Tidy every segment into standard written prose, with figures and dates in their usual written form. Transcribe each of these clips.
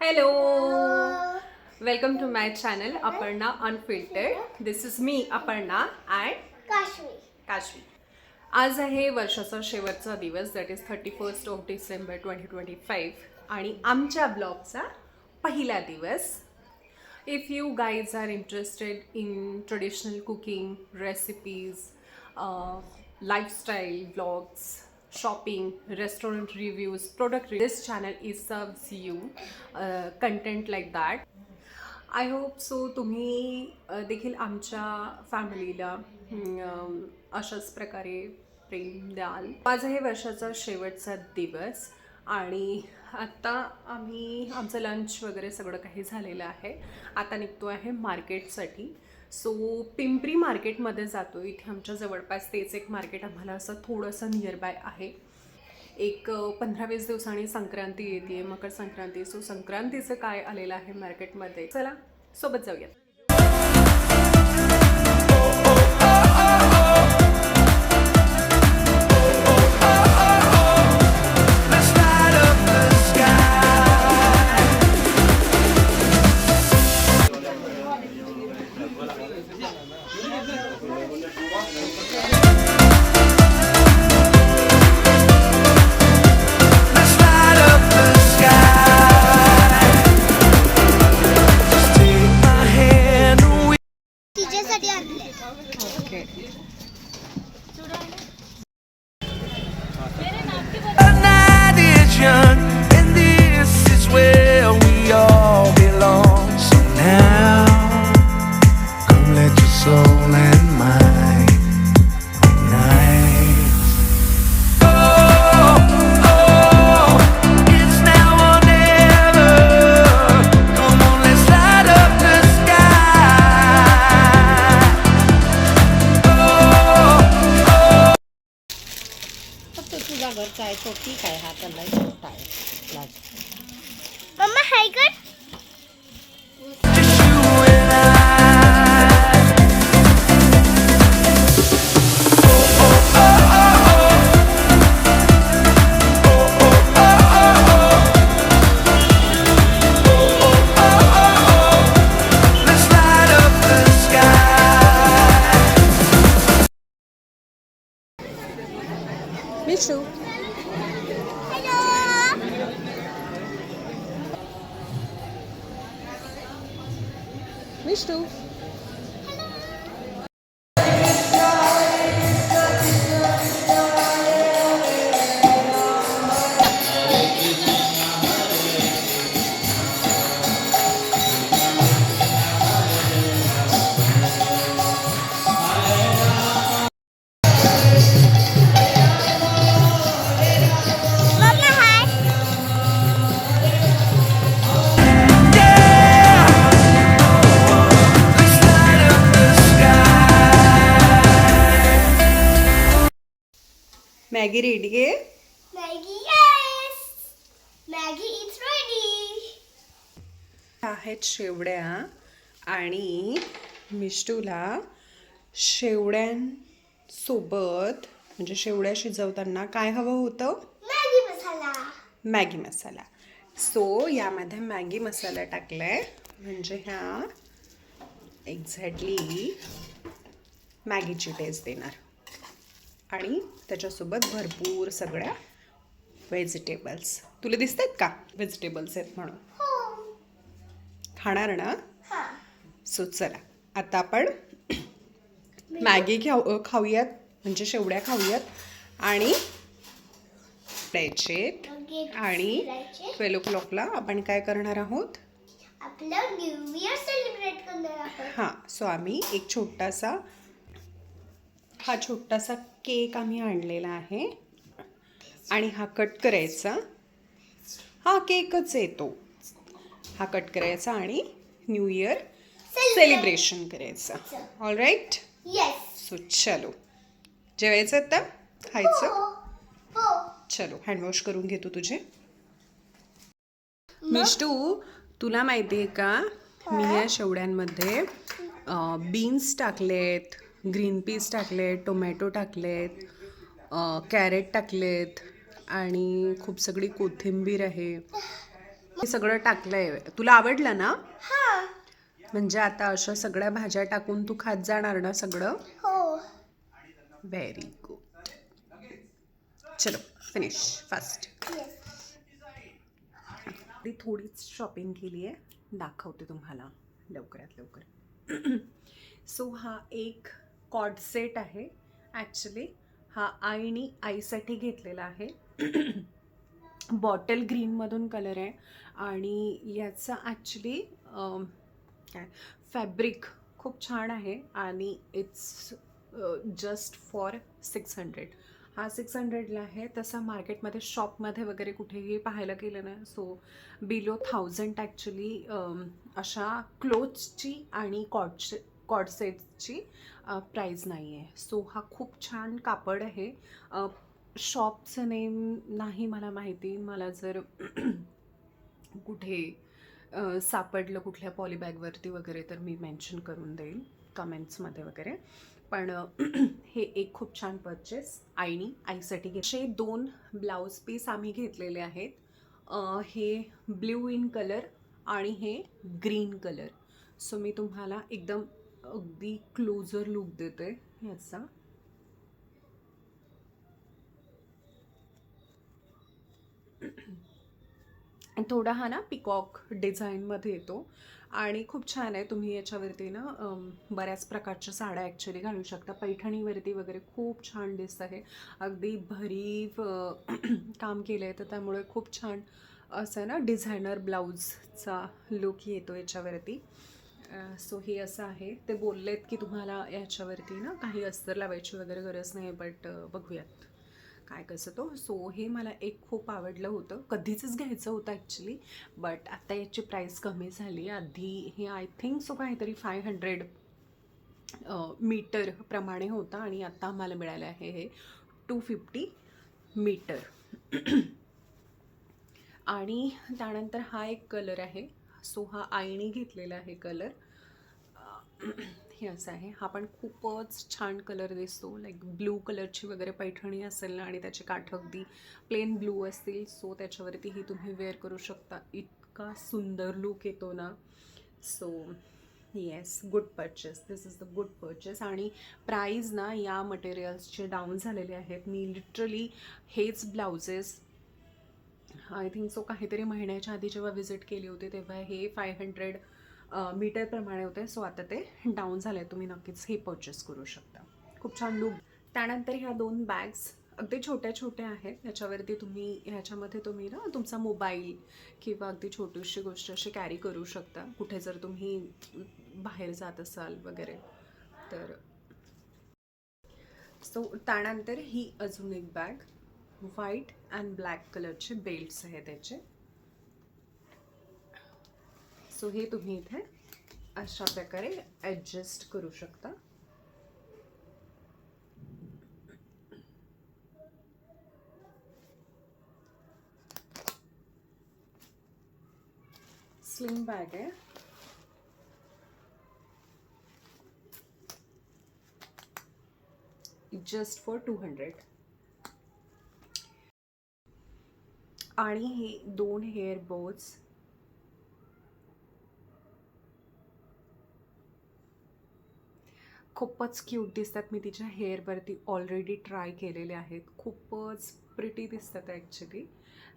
Hello, welcome to my channel Aparna Unfiltered. This is me Aparna and Kashvi. आज आहे वर्षाचा शेवटचा दिवस, that is 31st of December 2025 आणि आमच्या ब्लॉगचा पहिला दिवस. If you guys are interested in traditional cooking, recipes, lifestyle vlogs, shopping, restaurant reviews, product reviews, this channel is serves you content like that. I hope so तुम्ही देखील आमच्या फॅमिलीला अशाच प्रकारे प्रेम द्याल. माझा हे वर्षाचा शेवटचा दिवस आणि आत्ता आम्ही आमचं लंच वगैरे सगळं काही झालेलं आहे. आता निघतो आहे मार्केटसाठी. सो पिंपरी मार्केटमध्ये जातो. इथे आमच्या जवळपास तेच एक मार्केट आम्हाला असं थोडंसं नियर बाय आहे. एक 15-20 दिवसांनी संक्रांती येते, मकर संक्रांती. सो संक्रांतीचं काय आलेलं आहे मार्केटमध्ये, चला सोबत जाऊयात. घरचा आहे तो ठीक आहे, हा तर लय छोटा आहे. मम्मा हाय कर. मिशू मिशू मॅगी रेडी आहे. Maggi yes, Maggi is ready. आहेत शेवड्या आणि मिष्टूला शेवड्यांसोबत म्हणजे शेवड्या शिजवताना काय हवं होतं? मॅगी मसाला. मॅगी मसाला. सो यामध्ये मॅगी मसाला टाकलाय म्हणजे ह्या एक्झॅक्टली मॅगीची टेस्ट देणार आणि त्याच्यासोबत भरपूर सगळ्या व्हेजिटेबल्स. तुला दिसत आहेत का व्हेजिटेबल्स आहेत म्हणून? खाणार ना? सो चला आता आपण मॅगी खाऊयात म्हणजे शेवड्या खाऊयात आणि द्यायचेत. आणि 12 o'clockला आपण काय करणार आहोत? आपलं न्यू इयर सेलिब्रेट करणार आहोत. हां, सो आम्ही एक छोटासा केक आम्ही आणलेला आहे आणि हा कट करायचा. हा केकच येतो. हा कट करायचा आणि न्यू इयर सेलिब्रेशन करायचं. All right. येस. सो चलो जेवायचं आता, खायचं. हो. चलो हँडवॉश करून घेतो तुझे. मिष्टू तुला माहिती आहे का, मी या शेवड्यांमध्ये बीन्स टाकलेत, ग्रीन पीस टाकलेत, टोमॅटो टाकलेत, कॅरेट टाकलेत आणि खूप सगळी कोथिंबीर आहे. हे सगळं टाकलंय. तुला आवडलं ना? हा. म्हणजे आता अशा सगळ्या भाज्या टाकून तू खात जाणार ना सगळं? हो. Very good. चलो फिनिश फास्ट. ती थोडीच शॉपिंग केली आहे, दाखवते तुम्हाला लवकरात लवकर. सो हा एक कॉर्ड सेट आहे. ॲक्च्युली हा आईने आईसाठी घेतलेला आहे. बॉटल ग्रीनमधून कलर आहे आणि याचा ॲक्च्युली काय फॅब्रिक खूप छान आहे आणि इट्स जस्ट फॉर 600. हा 600ला आहे. तसा मार्केटमध्ये शॉपमध्ये वगैरे कुठेही पाहायला गेलं ना, सो बिलो 1000 ॲक्च्युली अशा क्लोथ्सची आणि कॉर्डसेटची प्राईज नाही आहे. सो हा खूप छान कापड आहे. शॉपचं नेम नाही मला माहिती. मला जर कुठे सापडलं कुठल्या पॉलीबॅगवरती वगैरे तर मी मेन्शन करून देईल कमेंट्समध्ये वगैरे. पण हे एक खूप छान परचेस आईसाठी घेतले. 2 ब्लाऊज पीस आम्ही घेतलेले आहेत. हे ब्ल्यू इन कलर आणि हे ग्रीन कलर. सो मी तुम्हाला एकदम अगदी क्लोजर लुक देते ह्याचा. थोडा हा ना पिकॉक डिझाईनमध्ये येतो आणि खूप छान आहे. तुम्ही याच्यावरती ना बऱ्याच प्रकारच्या साड्या ॲक्च्युली घालू शकता. पैठणीवरती वगैरे खूप छान दिसत आहे. अगदी भरीव काम केलं आहे, तर त्यामुळे खूप छान असं ना डिझायनर ब्लाऊजचा लुक येतो याच्यावरती. सो हे असं आहे. ते बोललेत की तुम्हाला याच्यावरती ना काही अस्तर लावायची वगैरे गरज नाही, बट बघूयात काय कसं तो. सो हे मला एक खूप आवडलं होतं. कधीचंच घ्यायचं होतं ॲक्च्युली, बट आता याची प्राईस कमी झाली. आधी हे आय थिंक सो काहीतरी 500 मीटर प्रमाणे होता आणि आता आम्हाला मिळालं आहे हे 250 मीटर. आणि त्यानंतर हा एक कलर आहे. सो हा आईने घेतलेला आहे कलर. हे असं आहे. हा पण खूपच छान कलर दिसतो. लाईक ब्लू कलरची वगैरे पैठणी असेल ना आणि त्याचे काठ अगदी प्लेन ब्लू असतील, सो त्याच्यावरतीही तुम्ही वेअर करू शकता. इतका सुंदर लुक येतो ना. So yes, good purchase. This is the good purchase. आणि प्राईज ना या मटेरियल्सचे डाऊन झालेले आहेत. मी लिटरली हेच ब्लाउजेस आय थिंक सो काहीतरी महिन्याच्या आधी जेव्हा व्हिजिट केली होती तेव्हा हे 500 मीटरप्रमाणे होते. सो आता ते डाऊन झाले. तुम्ही नक्कीच हे परचेस करू शकता. खूप छान लुक. त्यानंतर ह्या 2 बॅग्स अगदी छोट्या छोट्या आहेत. ह्याच्यावरती ह्याच्यामध्ये तुम्ही ना तुमचा मोबाईल किंवा अगदी छोटीशी गोष्ट अशी कॅरी करू शकता कुठे जर तुम्ही बाहेर जात असाल वगैरे तर. सो त्यानंतर ही अजून एक बॅग. व्हाईट अँड ब्लॅक कलरचे बेल्ट्स आहेत त्याचे. सो हे तुम्ही इथे अशा प्रकारे ॲडजस्ट करू शकता. स्लिम बॅग आहे. Just for 200. आणि हे 2 हेअर बोज. खूपच क्यूट दिसतात. मी तिच्या हेअरवरती ऑलरेडी ट्राय केलेले आहेत. खूपच प्रिटी दिसतात ॲक्च्युली.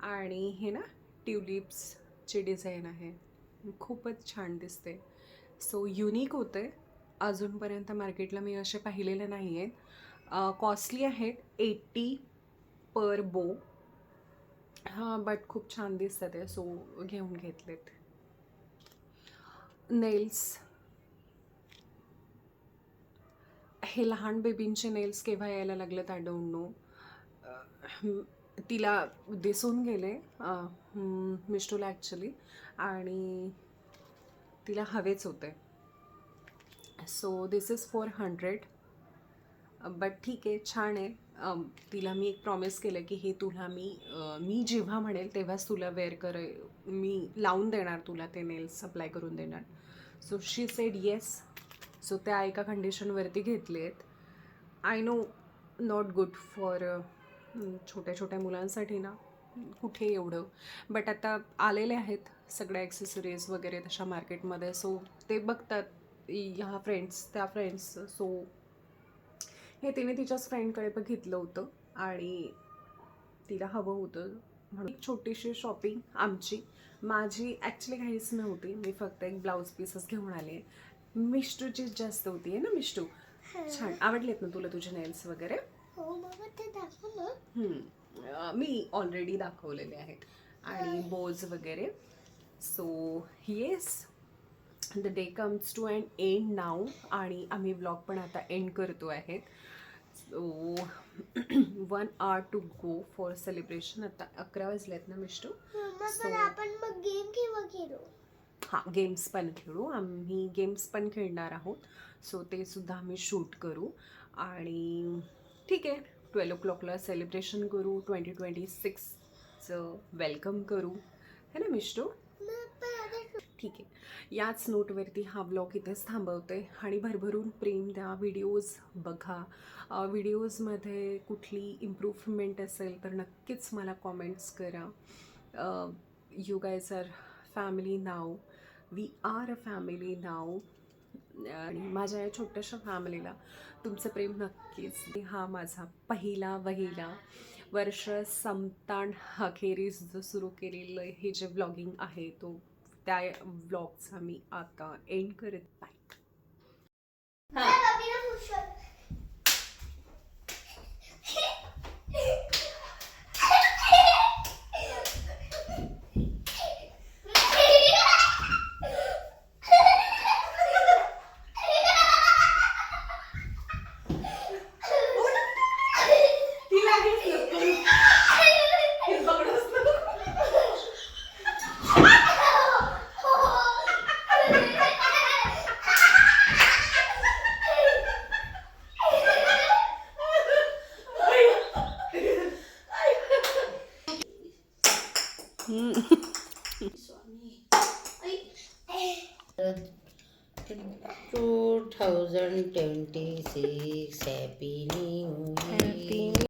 आणि हे ना ट्युलिप्सची डिझाईन आहे. खूपच छान दिसते. सो युनिक होते. अजूनपर्यंत मार्केटला मी असे पाहिलेले नाही आहेत. कॉस्टली आहेत. 80 पर बो. हां, बट खूप छान दिसतात आहे. सो घेऊन घेतलेत. नेल्स. हे लहान बेबींचे नेल्स केव्हा यायला लागलेत आय डोंट नो. तिला दिसून गेले मिस्टूला ॲक्च्युली आणि तिला हवेच होते. So this is for 100. But ठीक आहे, छान आहे. तिला मी एक प्रॉमिस केलं की हे तुला मी जेव्हा म्हणेल तेव्हाच तुला वेअर मी लावून देणार, तुला ते नेल्स अप्लाय करून देणार. So she sed yes. So त्या एका कंडिशनवरती घेतले आहेत. I know not good for छोट्या छोट्या मुलांसाठी ना कुठे एवढं. बट आता आलेले आहेत सगळ्या ॲक्सेसरीज वगैरे तशा मार्केटमध्ये. सो ते बघतात ह्या फ्रेंड्स त्या फ्रेंड्स. सो हे तिने तिच्याच फ्रेंडकडे बघितलं होतं आणि तिला हवं होतं म्हणून एक छोटीशी शॉपिंग आमची. माझी ॲक्च्युली काहीच नव्हती, मी फक्त एक ब्लाऊज पीसच घेऊन आले. मिष्टूची जास्त होती आहे ना. मिष्टू छान आवडलेत ना तुला तुझे नेल्स वगैरे? हो मग ते दाखव ना. मी ऑलरेडी दाखवलेले आहेत आणि बोज वगैरे. So yes, the day comes to an end now आणि आम्ही ब्लॉग पण आता एंड करतो आहेत. So 1 hour to go for celebration. आता 11 वाजलेत ना मिष्टू? मम्मा पण आपण मग गेम केव्हा खेळू? हां, गेम्स पण खेळू. आम्ही गेम्स पण खेळणार आहोत. सो ते सुद्धा आम्ही शूट करू आणि ठीक आहे 12 o'clockला सेलिब्रेशन करू. 2026चं वेलकम करू है ना मिष्टू? ठीक आहे. याच नोटवरती हा ब्लॉग इथेच थांबवते आणि भरभरून प्रेम द्या. व्हिडिओज बघा. व्हिडिओजमध्ये कुठली इम्प्रूव्हमेंट असेल तर नक्कीच मला कॉमेंट्स करा. You guys are family now. We are a family now. आणि माझ्या या छोट्याशा फॅमिलीला तुमचं प्रेम नक्कीच. हा माझा पहिला वर्ष संपतान अखेरीस जो सुरू केलेलं हे जे ब्लॉगिंग आहे तो त्या ब्लॉगचा मी आता एंड करत आहे. Two 2026 Happy New Year.